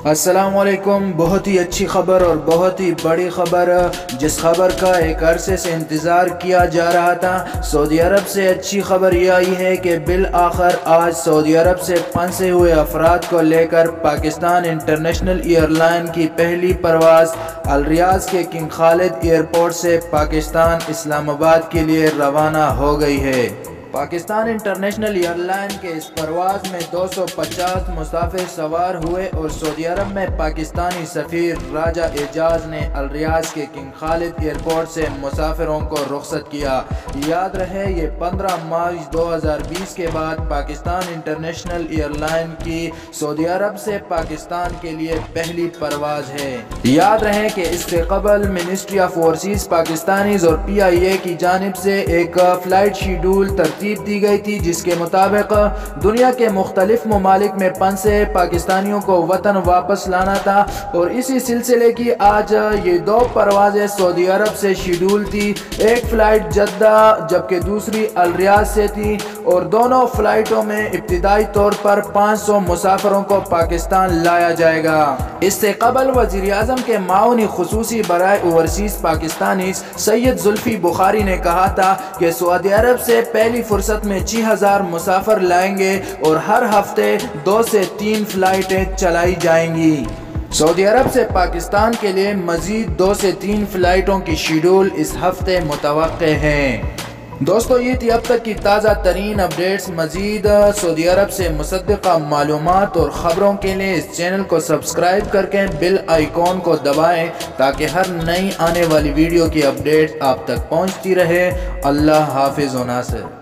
السلام علیکم۔ بہت ہی اچھی خبر اور بہت ہی بڑی خبر، جس خبر کا ایک عرصے سے انتظار کیا جا رہا تھا۔ سعودی عرب سے اچھی خبر یہ آئی ہے کہ بالآخر آج سعودی عرب سے پھنسے ہوئے افراد کو لے کر پاکستان انٹرنیشنل ایئر لائن کی پہلی پرواز الریاض کے کنگ خالد ایئرپورٹ سے پاکستان اسلام آباد کے لیے روانہ ہو گئی ہے۔ پاکستان انٹرنیشنل ایئر لائن کے اس پرواز میں 250 مسافر سوار ہوئے اور سعودی عرب میں پاکستانی سفیر راجہ اعجاز نے الریاض کے کنگ خالد ایئرپورٹ سے مسافروں کو رخصت کیا۔ یاد رہے یہ 15 مارچ 2020 کے بعد پاکستان انٹرنیشنل ایئر لائن کی سعودی عرب سے پاکستان کے لیے پہلی پرواز ہے۔ یاد رہے کہ اس سے قبل منسٹری آف اوورسیز پاکستانیز اور PIA کی جانب سے ایک فلائٹ شیڈول ترتیب دی گئی تھی، جس کے مطابق دنیا کے مختلف ممالک میں پھنسے پاکستانیوں کو وطن واپس لانا تھا، اور اسی سلسلے کی آج یہ 2 پروازیں سعودی عرب سے شیڈول تھی۔ ایک فلائٹ جدہ جبکہ دوسری الریاض سے تھی، اور دونوں فلائٹوں میں ابتدائی طور پر 500 مسافروں کو پاکستان لایا جائے گا۔ اس سے قبل وزیر اعظم کے معاون خصوصی برائے اوورسیز پاکستانیز سید زلفی بخاری نے کہا تھا کہ سعودی عرب سے پہلی فرصت میں 6000 مسافر لائیں گے اور ہر ہفتے 2 سے 3 فلائٹیں چلائی جائیں گی۔ سعودی عرب سے پاکستان کے لیے مزید 2 سے 3 فلائٹوں کی شیڈول اس ہفتے متوقع ہیں۔ دوستو، یہ تھی اب تک کی تازہ ترین اپڈیٹس۔ مزید سعودی عرب سے مصدقہ معلومات اور خبروں کے لیے اس چینل کو سبسکرائب کر کے بیل آئیکن کو دبائیں تاکہ ہر نئی آنے والی ویڈیو کی اپڈیٹ آپ تک پہنچتی رہے۔ اللہ حافظ و ناصر۔